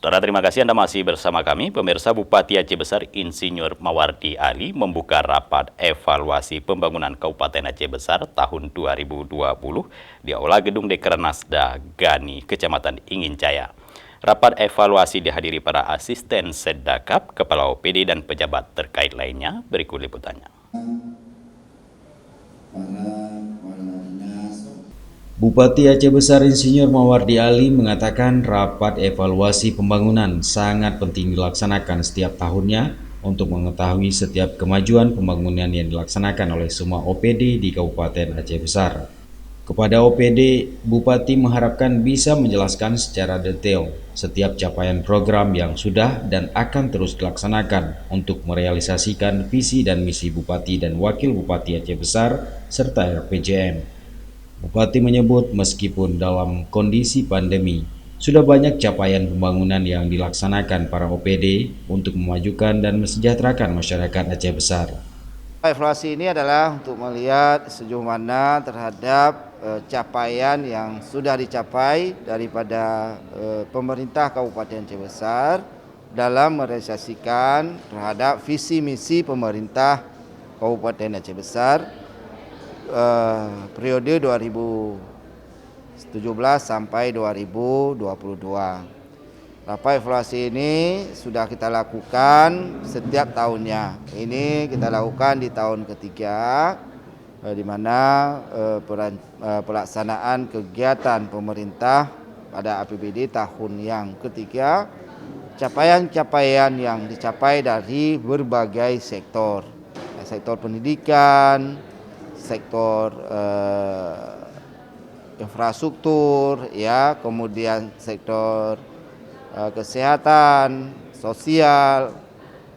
Saudara, terima kasih Anda masih bersama kami. Pemirsa, Bupati Aceh Besar Insinyur Mawardi Ali membuka rapat evaluasi pembangunan Kabupaten Aceh Besar tahun 2020 di Aula Gedung Dekranasda Gani, Kecamatan Ingincaya. Rapat evaluasi dihadiri para asisten Seddakap, Kepala OPD dan pejabat terkait lainnya. Berikut liputannya. Bupati Aceh Besar Insinyur Mawardi Ali mengatakan rapat evaluasi pembangunan sangat penting dilaksanakan setiap tahunnya untuk mengetahui setiap kemajuan pembangunan yang dilaksanakan oleh semua OPD di Kabupaten Aceh Besar. Kepada OPD, Bupati mengharapkan bisa menjelaskan secara detail setiap capaian program yang sudah dan akan terus dilaksanakan untuk merealisasikan visi dan misi Bupati dan Wakil Bupati Aceh Besar serta RPJM. Bupati menyebut meskipun dalam kondisi pandemi, sudah banyak capaian pembangunan yang dilaksanakan para OPD untuk memajukan dan mesejahterakan masyarakat Aceh Besar. Evaluasi ini adalah untuk melihat sejauh mana terhadap capaian yang sudah dicapai daripada pemerintah Kabupaten Aceh Besar dalam merealisasikan terhadap visi misi pemerintah Kabupaten Aceh Besar periode 2017 sampai 2022. Rapat evaluasi ini sudah kita lakukan setiap tahunnya. Ini kita lakukan di tahun ketiga, di mana pelaksanaan kegiatan pemerintah pada APBD tahun yang ketiga, capaian-capaian yang dicapai dari berbagai sektor pendidikan, sektor infrastruktur, ya, kemudian sektor kesehatan, sosial,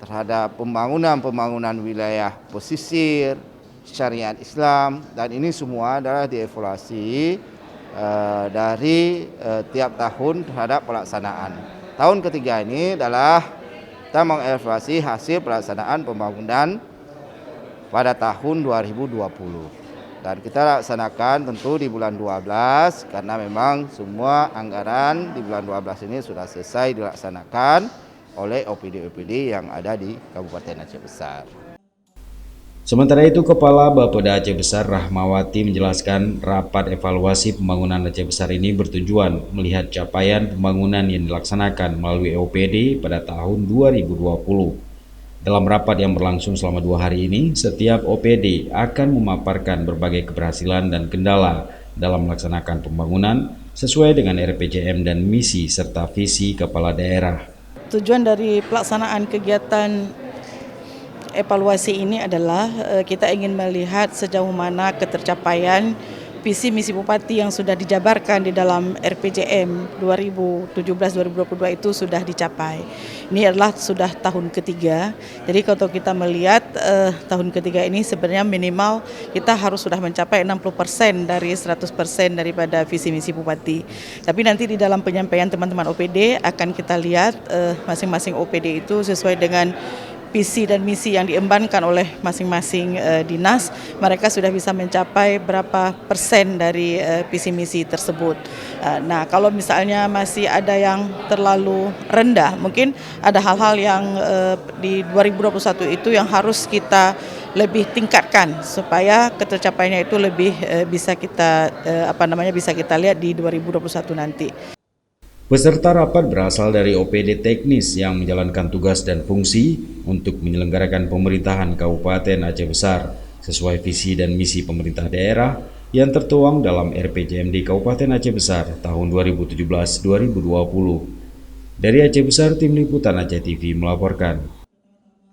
terhadap pembangunan wilayah pesisir, syariat Islam, dan ini semua adalah dievaluasi dari tiap tahun terhadap pelaksanaan. Tahun ketiga ini adalah kita mengevaluasi hasil pelaksanaan pembangunan pada tahun 2020. Dan kita laksanakan tentu di bulan 12 karena memang semua anggaran di bulan 12 ini sudah selesai dilaksanakan oleh OPD-OPD yang ada di Kabupaten Aceh Besar. Sementara itu, Kepala Bapeda Aceh Besar Rahmawati menjelaskan rapat evaluasi pembangunan Aceh Besar ini bertujuan melihat capaian pembangunan yang dilaksanakan melalui OPD pada tahun 2020. Dalam rapat yang berlangsung selama 2 hari ini, setiap OPD akan memaparkan berbagai keberhasilan dan kendala dalam melaksanakan pembangunan sesuai dengan RPJM dan misi serta visi kepala daerah. Tujuan dari pelaksanaan kegiatan evaluasi ini adalah kita ingin melihat sejauh mana ketercapaian visi misi Bupati yang sudah dijabarkan di dalam RPJM 2017-2022 itu sudah dicapai. Ini adalah sudah tahun ketiga. Jadi kalau kita melihat tahun ketiga ini sebenarnya minimal kita harus sudah mencapai 60% dari 100% daripada visi misi Bupati. Tapi nanti di dalam penyampaian teman-teman OPD akan kita lihat masing-masing OPD itu sesuai dengan visi dan misi yang diembankan oleh masing-masing dinas, mereka sudah bisa mencapai berapa persen dari visi misi tersebut. Nah, kalau misalnya masih ada yang terlalu rendah, mungkin ada hal-hal yang di 2021 itu yang harus kita lebih tingkatkan supaya ketercapaiannya itu lebih bisa kita bisa kita lihat di 2021 nanti. Peserta rapat berasal dari OPD teknis yang menjalankan tugas dan fungsi untuk menyelenggarakan pemerintahan Kabupaten Aceh Besar sesuai visi dan misi pemerintah daerah yang tertuang dalam RPJMD Kabupaten Aceh Besar tahun 2017-2020. Dari Aceh Besar, Tim Liputan Aceh TV melaporkan.